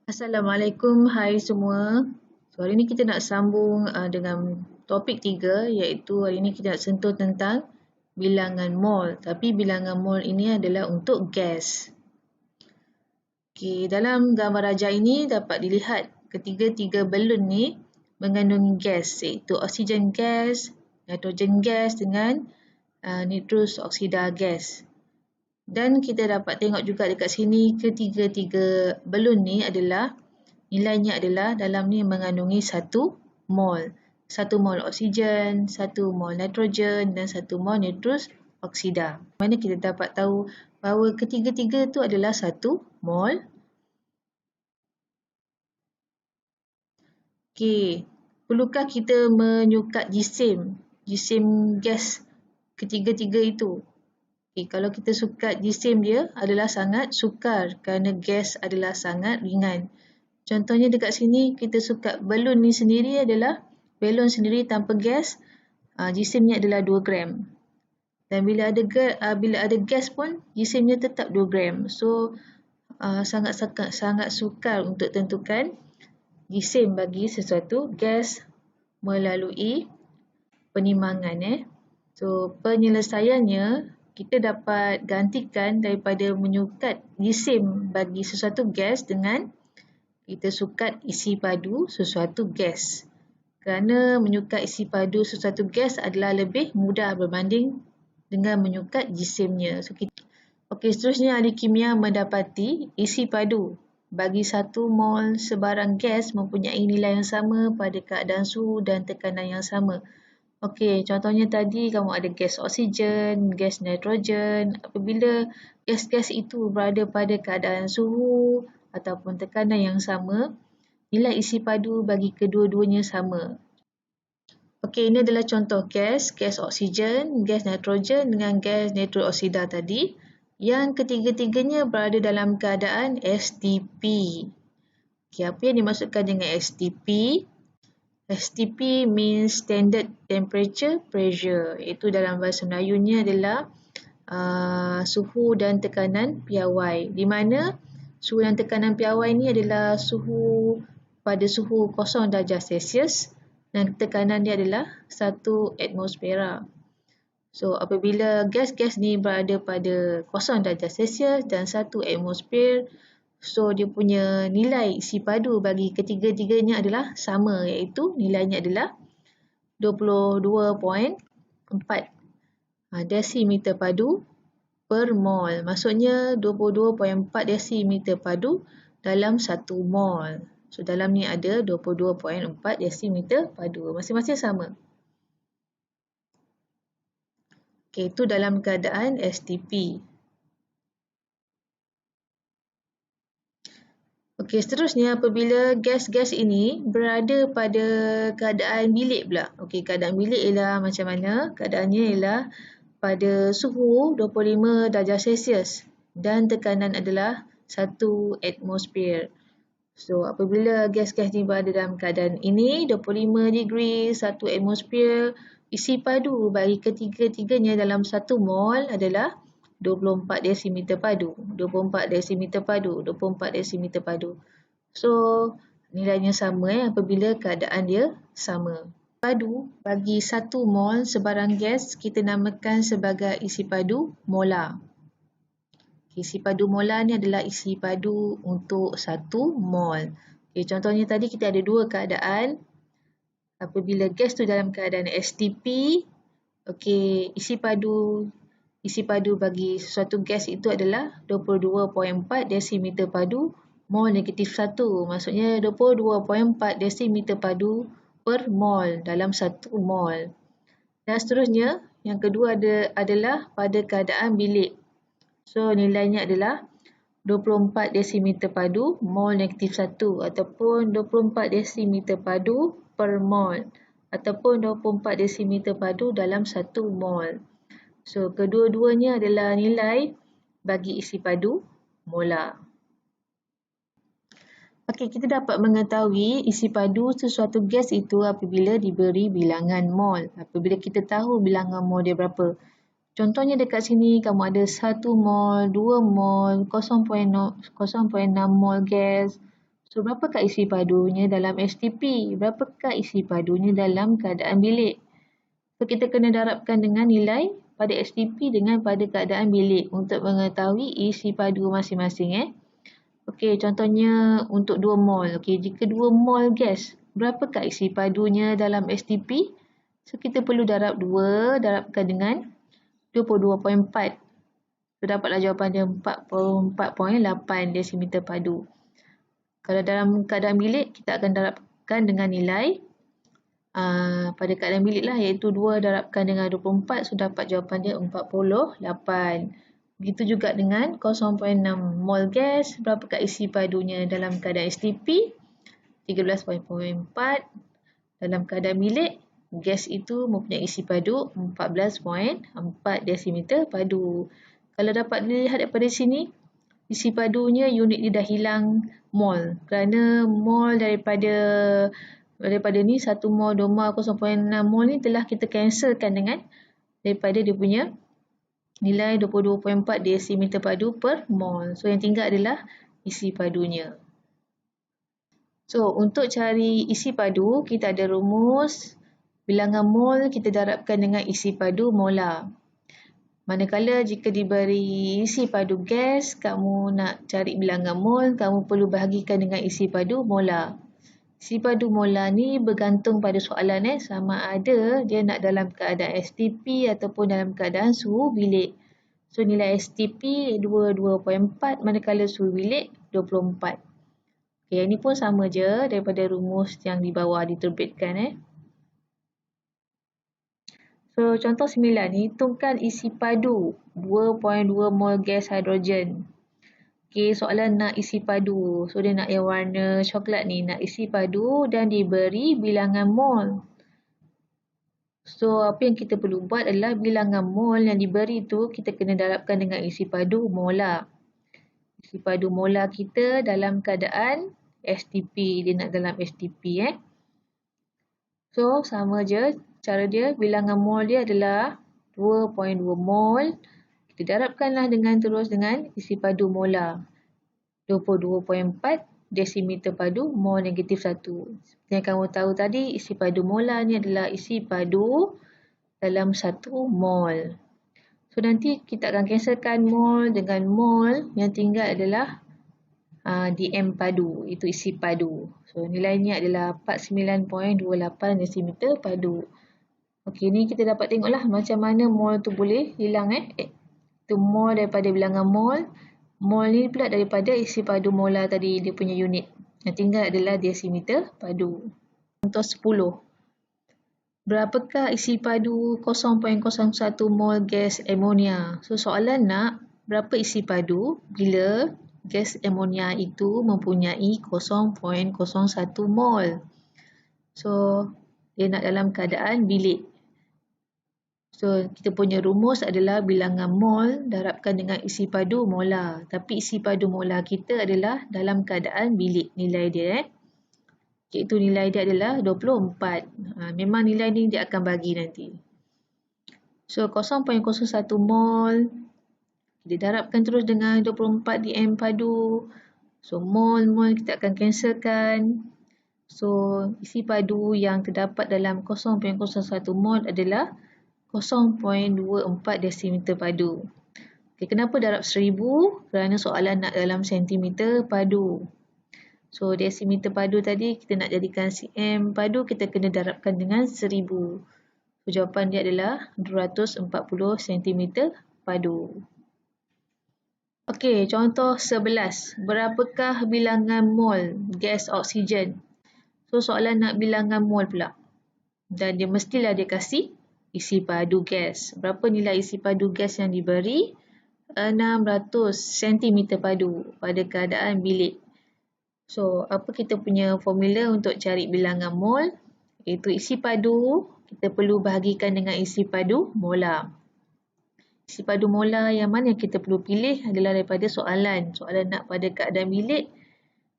Assalamualaikum, hai semua. So, hari ni kita nak sambung dengan topik 3 iaitu hari ni kita nak sentuh tentang bilangan mol. Tapi bilangan mol ini adalah untuk gas. Okey, dalam gambar rajah ini dapat dilihat ketiga-tiga balon ni mengandungi gas iaitu oksigen gas, nitrogen gas dengan nitrous oxide gas. Dan kita dapat tengok juga dekat sini ketiga-tiga balon ni adalah nilainya adalah dalam ni mengandungi 1 mol. 1 mol oksigen, 1 mol nitrogen dan 1 mol nitrous oksida. Mana kita dapat tahu bahawa ketiga-tiga tu adalah 1 mol. Okey, perlukah kita menyukat jisim gas ketiga-tiga itu? Okay, kalau kita sukat jisim dia adalah sangat sukar kerana gas adalah sangat ringan. Contohnya dekat sini kita sukat balon ni sendiri adalah balon sendiri tanpa gas, jisimnya adalah 2 gram. Dan bila ada gas pun jisimnya tetap 2 gram. So sangat sukar untuk tentukan jisim bagi sesuatu gas melalui penimbangan. So penyelesaiannya kita dapat gantikan daripada menyukat jisim bagi sesuatu gas dengan kita sukat isi padu sesuatu gas. Kerana menyukat isi padu sesuatu gas adalah lebih mudah berbanding dengan menyukat jisimnya. Seterusnya ahli kimia mendapati isi padu bagi 1 mol sebarang gas mempunyai nilai yang sama pada keadaan suhu dan tekanan yang sama. Contohnya tadi kamu ada gas oksigen, gas nitrogen. Apabila gas-gas itu berada pada keadaan suhu ataupun tekanan yang sama, nilai isi padu bagi kedua-duanya sama. Ini adalah contoh gas oksigen, gas nitrogen dengan gas nitrous oksida tadi. Yang ketiga-tiganya berada dalam keadaan STP. Apa yang dimaksudkan dengan STP? STP means Standard Temperature Pressure, iaitu dalam bahasa Melayunya adalah suhu dan tekanan piawai, di mana suhu dan tekanan piawai ini adalah suhu pada suhu 0 darjah Celsius dan tekanan dia adalah 1 atmosfera. So apabila gas-gas ni berada pada 0 darjah Celsius dan 1 atmosfer, so dia punya nilai isi padu bagi ketiga-tiganya adalah sama, iaitu nilainya adalah 22.4 desimeter padu per mol. Maksudnya 22.4 desimeter padu dalam 1 mol. So dalam ni ada 22.4 desimeter padu. Masing-masing sama. Itu dalam keadaan STP. Seterusnya apabila gas-gas ini berada pada keadaan bilik pula. Keadaan bilik ialah macam mana? Keadaannya ialah pada suhu 25 darjah Celsius dan tekanan adalah 1 atmosfer. So apabila gas-gas ini berada dalam keadaan ini 25 degree, 1 atmosfer, isi padu bagi ketiga-tiganya dalam 1 mol adalah 24 desimeter padu, 24 desimeter padu, 24 desimeter padu. So nilainya sama apabila keadaan dia sama. Padu bagi 1 mol sebarang gas kita namakan sebagai isi padu molar. Isi padu molar ni adalah isi padu untuk 1 mol. Contohnya tadi kita ada 2 keadaan. Apabila gas tu dalam keadaan STP, isi padu bagi sesuatu gas itu adalah 22.4 desimeter padu mol negatif 1. Maksudnya 22.4 desimeter padu per mol dalam 1 mol. Dan seterusnya, yang kedua adalah pada keadaan bilik. So nilainya adalah 24 desimeter padu mol negatif 1 ataupun 24 desimeter padu per mol ataupun 24 desimeter padu dalam 1 mol. So kedua-duanya adalah nilai bagi isi padu molar. Kita dapat mengetahui isi padu sesuatu gas itu apabila diberi bilangan mol. Apabila kita tahu bilangan mol dia berapa. Contohnya dekat sini kamu ada 1 mol, 2 mol, 0.6 mol gas. So, berapakah isi padunya dalam STP? Berapakah isi padunya dalam keadaan bilik? So, kita kena darabkan dengan nilai pada STP dengan pada keadaan bilik untuk mengetahui isi padu masing-masing. Okey, contohnya untuk 2 mol. Okey, jika 2 mol gas, berapakah isi padunya dalam STP? So, kita perlu darab 2, darabkan dengan 22.4. So, dapatlah jawapan dia 44.8 desimeter padu. Kalau dalam keadaan bilik, kita akan darabkan dengan nilai pada keadaan bilik lah, iaitu 2 darabkan dengan 24, so dapat jawapan dia 48. Begitu juga dengan 0.6 mol gas, berapakah isi padunya dalam keadaan STP? 13.4. Dalam keadaan bilik, gas itu mempunyai isi padu 14.4 desimeter padu. Kalau dapat dilihat daripada sini, isi padunya unit dia dah hilang mol. Kerana mol daripada ni 1 mol, 2 mol, 0.6 mol ni telah kita cancelkan dengan daripada dia punya nilai 22.4 desimeter padu per mol. So, yang tinggal adalah isi padunya. So, untuk cari isi padu, kita ada rumus bilangan mol kita darabkan dengan isi padu molar. Manakala jika diberi isi padu gas, kamu nak cari bilangan mol, kamu perlu bahagikan dengan isi padu molar. Isi padu molar ni bergantung pada soalan sama ada dia nak dalam keadaan STP ataupun dalam keadaan suhu bilik. So, nilai STP 22.4 manakala suhu bilik 24. Okay, ini pun sama je daripada rumus yang di bawah diterbitkan. So, contoh 9, hitungkan isi padu 2.2 mol gas hidrogen. Okey, soalan nak isi padu. So, dia nak yang warna coklat ni, nak isi padu dan diberi bilangan mol. So, apa yang kita perlu buat adalah bilangan mol yang diberi tu kita kena darabkan dengan isi padu molar. Isi padu molar kita dalam keadaan STP, dia nak dalam STP. So, sama je. Cara dia, bilangan mol dia adalah 2.2 mol. Kita darabkanlah terus dengan isi padu molar. 22.4 desimeter padu mol negatif 1. Seperti yang kamu tahu tadi, isi padu molar ni adalah isi padu dalam 1 mol. So, nanti kita akan cancelkan mol dengan mol. Yang tinggal adalah dm padu, itu isi padu. So, nilainya adalah 49.28 desimeter padu. Okey, ni kita dapat tengoklah macam mana mol tu boleh hilang. Itu mol daripada bilangan mol. Mol ni pula daripada isi padu molar tadi, dia punya unit. Yang tinggal adalah desimeter padu. Contoh 10. Berapakah isi padu 0.01 mol gas amonia? So, soalan nak berapa isi padu bila gas amonia itu mempunyai 0.01 mol. So, dia nak dalam keadaan bilik. So, kita punya rumus adalah bilangan mol darabkan dengan isi padu molar. Tapi isi padu molar kita adalah dalam keadaan bilik nilai dia. Iaitu nilai dia adalah 24. Memang nilai ni dia akan bagi nanti. So, 0.01 mol. Kita darabkan terus dengan 24 dm padu. So, mol kita akan cancelkan. So, isi padu yang terdapat dalam 0.01 mol adalah 0.24 desimeter padu. Okay, kenapa darab 1000? Kerana soalan nak dalam sentimeter padu. So, desimeter padu tadi kita nak jadikan cm padu, kita kena darabkan dengan 1000. So, jawapan dia adalah 240 cm padu. Okey, contoh 11. Berapakah bilangan mol gas oksigen? So, soalan nak bilangan mol pula. Dan dia mestilah dia kasih isi padu gas. Berapa nilai isi padu gas yang diberi? 600 cm padu pada keadaan bilik. So, apa kita punya formula untuk cari bilangan mol? Iaitu isi padu, kita perlu bahagikan dengan isi padu molar. Isi padu molar yang mana yang kita perlu pilih adalah daripada soalan. Soalan nak pada keadaan bilik.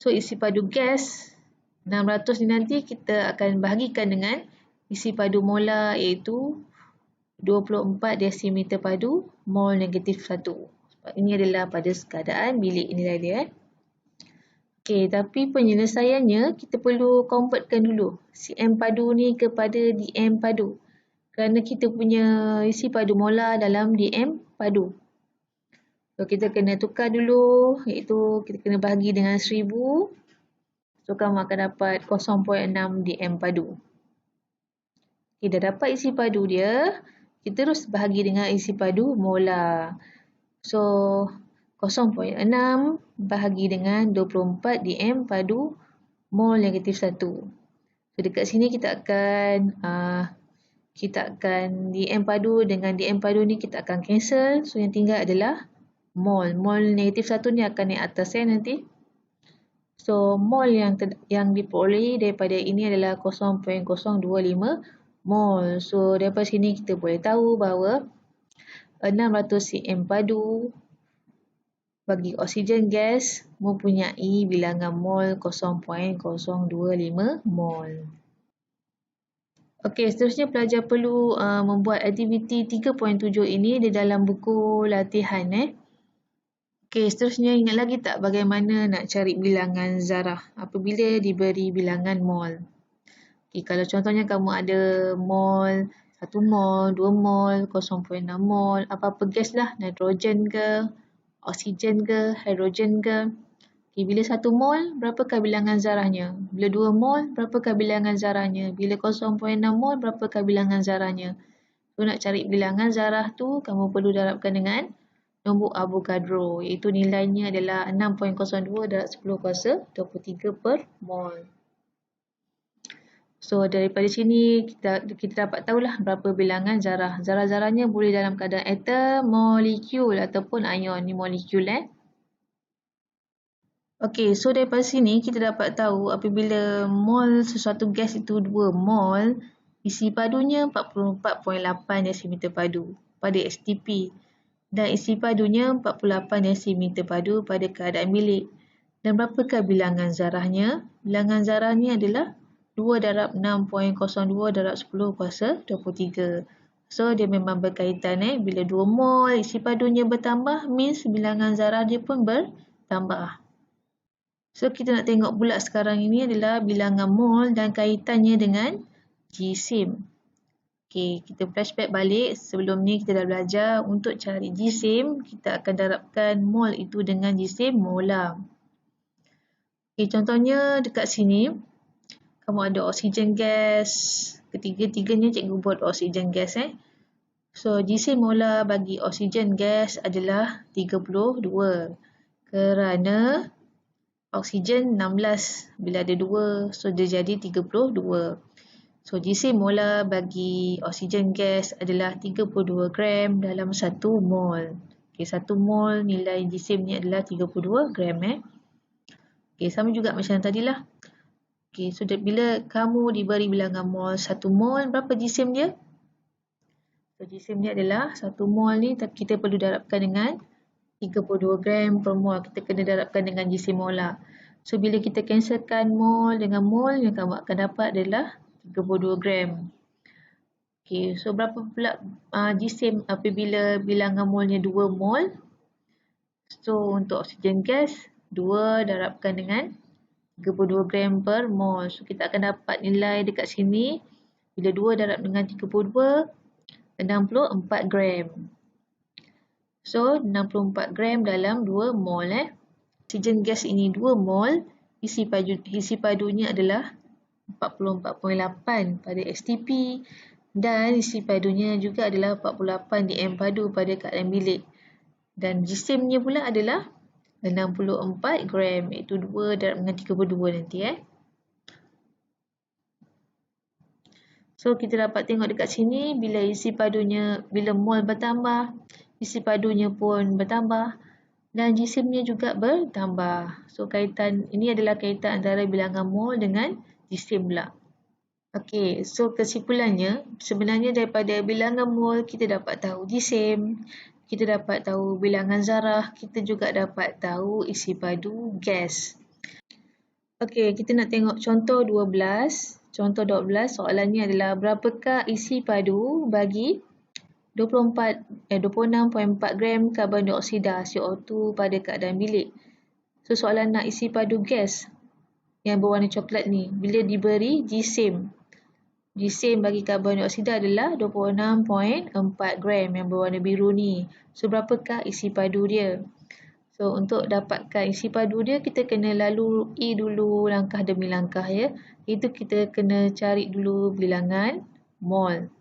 So, isi padu gas 600 ni nanti kita akan bahagikan dengan isi padu molar iaitu 24 desimeter padu mol negatif 1. Sebab ini adalah pada keadaan bilik nilai dia. Okey, tapi penyelesaiannya kita perlu convertkan dulu CM padu ni kepada DM padu. Kerana kita punya isi padu molar dalam DM padu. So, kita kena tukar dulu, iaitu kita kena bahagi dengan 1000. So, kamu akan dapat 0.6 DM padu. Okay, dah dapat isi padu dia, kita terus bahagi dengan isi padu molar. So, 0.6 bahagi dengan 24 DM padu mol negatif 1. So, dekat sini kita akan DM padu dengan DM padu ni kita akan cancel. So, yang tinggal adalah mol. Mol negatif 1 ni akan naik atas nanti. So, mol yang diperolehi daripada ini adalah 0.025 mol. So, daripada sini kita boleh tahu bahawa 600 cm padu bagi oksigen gas mempunyai bilangan mol 0.025 mol. Okey, seterusnya pelajar perlu membuat aktiviti 3.7 ini di dalam buku latihan. Okey, seterusnya ingat lagi tak bagaimana nak cari bilangan zarah apabila diberi bilangan mol. Okey, kalau contohnya kamu ada mol, 1 mol, 2 mol, 0.6 mol, apa-apa gas lah, nitrogen ke, oksigen ke, hidrogen ke. Okay, bila 1 mol, berapakah bilangan zarahnya? Bila 2 mol, berapakah bilangan zarahnya? Bila 0.6 mol, berapakah bilangan zarahnya? So, nak cari bilangan zarah tu, kamu perlu darabkan dengan nombor Avogadro, iaitu nilainya adalah 6.02 darab 10 kuasa 23 per mol. So, daripada sini kita dapat tahulah berapa bilangan zarah. Zarah-zarahnya boleh dalam keadaan atom, molekul ataupun ion. Ni molekul Okey, so daripada sini kita dapat tahu apabila mol sesuatu gas itu 2 mol, isi padunya 44.8 desimeter padu pada STP dan isi padunya 48 desimeter padu pada keadaan bilik. Dan berapakah bilangan zarahnya? Bilangan zarahnya adalah 2 darab 6.02 darab 10 kuasa 23. So, dia memang berkaitan. Bila 2 mol isi padunya bertambah, means bilangan zarah dia pun bertambah. So, kita nak tengok pula sekarang ini adalah bilangan mol dan kaitannya dengan jisim. Okey, kita flashback balik. Sebelum ni kita dah belajar untuk cari jisim, kita akan darabkan mol itu dengan jisim molar. Okey, contohnya dekat sini, kamu ada oksigen gas. Ketiga-tiganya cikgu buat oksigen gas. So, jisim molar bagi oksigen gas adalah 32. Kerana oksigen 16. Bila ada 2, so dia jadi 32. So, jisim molar bagi oksigen gas adalah 32 gram dalam 1 mol. Okay, 1 mol nilai jisimnya adalah 32 gram. Okay, sama juga macam tadilah. Okay, so bila kamu diberi bilangan mol 1 mol, berapa jisim dia? So, jisim dia adalah 1 mol ni kita perlu darabkan dengan 32 gram per mol. Kita kena darabkan dengan jisim molar. So, bila kita cancelkan mol dengan mol, yang kamu akan dapat adalah 32 gram. Okay, so berapa pula jisim apabila bilangan molnya 2 mol? So, untuk oksigen gas, 2 darabkan dengan 32 gram per mol. So, kita akan dapat nilai dekat sini. Bila 2 darab dengan 32, 64 gram. So, 64 gram dalam 2 mol. Oksigen gas ini 2 mol. Isi padunya adalah 44.8 pada STP. Dan isi padunya juga adalah 48 DM padu pada keadaan bilik. Dan jisimnya pula adalah 64 gram, iaitu 2 darab dengan 32 nanti. So, kita dapat tengok dekat sini, bila mol bertambah, isi padunya pun bertambah dan jisimnya juga bertambah. So, ini adalah kaitan antara bilangan mol dengan jisim pula. Okey, so kesimpulannya, sebenarnya daripada bilangan mol kita dapat tahu jisim, kita dapat tahu bilangan zarah, kita juga dapat tahu isi padu gas. Okey, kita nak tengok contoh 12. Contoh 12, soalannya adalah berapakah isi padu bagi 26.4 gram karbon dioksida CO2 pada keadaan bilik. So soalan nak isi padu gas yang berwarna coklat ni, bila diberi G-SAM. G-SAM bagi karbon dioksida adalah 26.4 gram yang berwarna biru ni. So berapakah isi padu dia? So untuk dapatkan isi padu dia, kita kena lalui dulu langkah demi langkah ya. Itu kita kena cari dulu bilangan mol.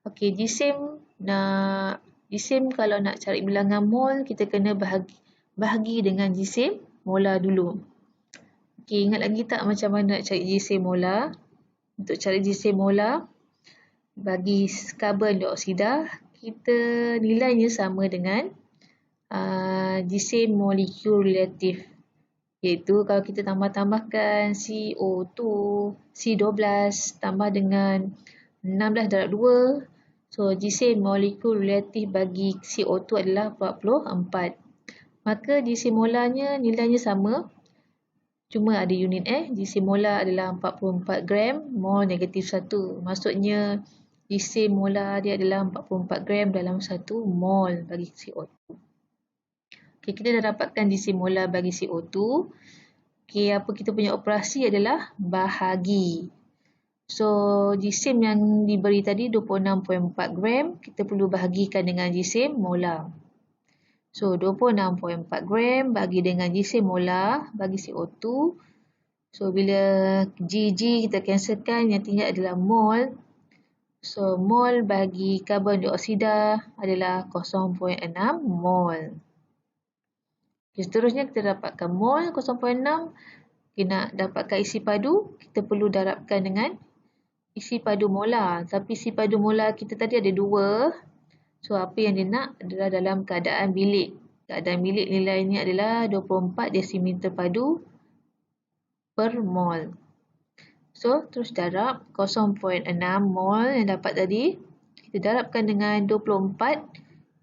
Okey, G-SAM kalau nak cari bilangan mol, kita kena bahagi dengan G-SAM molar dulu. Okey, ingat lagi tak macam mana nak cari G-SAM molar? Untuk cari G-SAM molar, bagi karbon dioksida, kita nilainya sama dengan G-SAM molecule relative. Iaitu kalau kita tambahkan CO2, C12 tambah dengan 16/2. So G-SAM molecule relative bagi CO2 adalah 44. Maka G-SAM molarnya nilainya sama. Cuma ada unit G-SAM molar adalah 44 gram mol negatif 1. Maksudnya G-SAM molar dia adalah 44 gram dalam 1 mol bagi CO2. Okay, kita dah dapatkan G-SAM molar bagi CO2. Okay, apa kita punya operasi adalah bahagi. So G-SAM yang diberi tadi 26.4 gram, kita perlu bahagikan dengan G-SAM molar. So 26.4 gram bagi dengan G-SAM molar bagi CO2. So bila GG kita cancelkan, yang tinggal adalah mol. So mol bagi karbon dioksida adalah 0.6 mol. Okay, seterusnya kita dapatkan mol 0.6. Okay, nak dapatkan isi padu, kita perlu darabkan dengan isi padu molar. Tapi isi padu molar kita tadi ada 2. So apa yang dia nak adalah dalam keadaan bilik. Keadaan bilik nilainya adalah 24 desimeter padu per mol. So terus darab 0.6 mol yang dapat tadi, kita darabkan dengan 24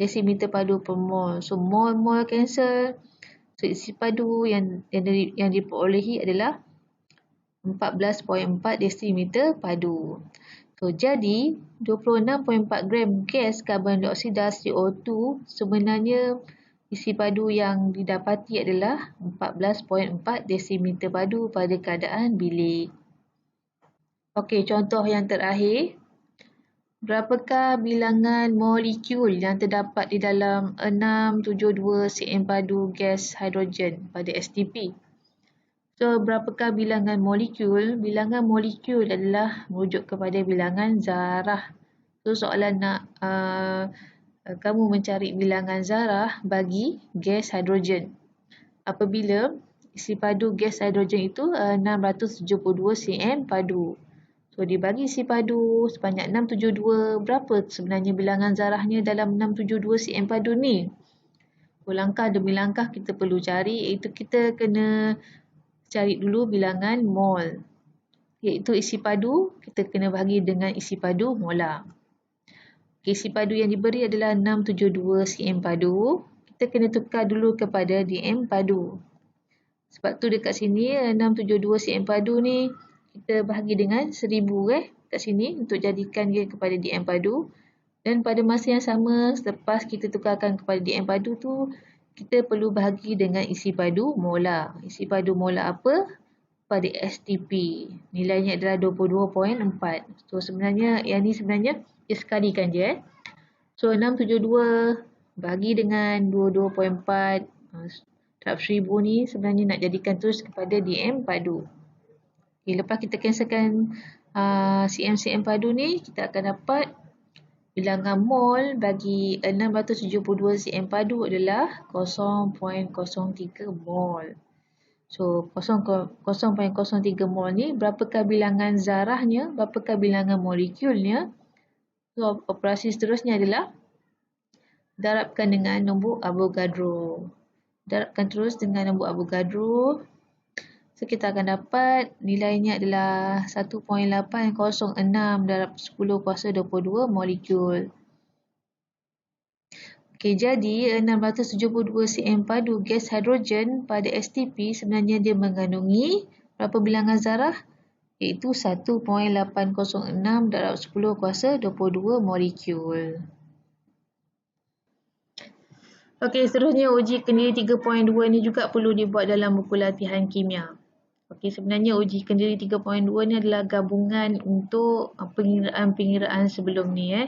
desimeter padu per mol. So mol cancel. So isi padu yang diperolehi adalah 14.4 desimeter padu. So jadi 26.4 gram gas karbon dioksida CO2 sebenarnya isi padu yang didapati adalah 14.4 desimeter padu pada keadaan bilik. Okey, contoh yang terakhir. Berapakah bilangan molekul yang terdapat di dalam 672 cm padu gas hidrogen pada STP? So, berapakah bilangan molekul? Bilangan molekul adalah merujuk kepada bilangan zarah. So, soalan nak kamu mencari bilangan zarah bagi gas hidrogen. Apabila isi padu gas hidrogen itu 672 cm padu. So, dibagi isi padu sebanyak 672, berapa sebenarnya bilangan zarahnya dalam 672 cm padu ni? So, langkah demi langkah kita perlu cari, iaitu kita kena cari dulu bilangan mol. Iaitu isi padu, kita kena bahagi dengan isi padu molar. Okay, isi padu yang diberi adalah 672 cm padu. Kita kena tukar dulu kepada dm padu. Sebab tu dekat sini 672 cm padu ni, kita bahagi dengan 1000 kat sini untuk jadikan dia kepada dm padu. Dan pada masa yang sama, selepas kita tukarkan kepada dm padu tu, kita perlu bahagi dengan isi padu molar. Isi padu molar apa? Pada STP. Nilainya adalah 22.4. So sebenarnya, yang ni sebenarnya dia sekalikan je. So 672 bagi dengan 22.4. Darab 1000 ni sebenarnya nak jadikan terus kepada dm padu. Okay, lepas kita cancelkan cm padu ni, kita akan dapat bilangan mol bagi 672 cm padu adalah 0.03 mol. So 0.03 mol ni, berapakah bilangan zarahnya, berapakah bilangan molekulnya? So operasi seterusnya adalah darabkan dengan nombor Avogadro. Darabkan terus dengan nombor Avogadro. So, kita akan dapat nilainya adalah 1.806 darab 10 kuasa 22 molekul. Okey, jadi 672 cm padu gas hidrogen pada STP sebenarnya dia mengandungi berapa bilangan zarah? Iaitu 1.806 darab 10 kuasa 22 molekul. Okey, seterusnya uji kendiri 3.2 ni juga perlu dibuat dalam buku latihan kimia. Okey, sebenarnya uji kendiri 3.2 ni adalah gabungan untuk pengiraan-pengiraan sebelum ni.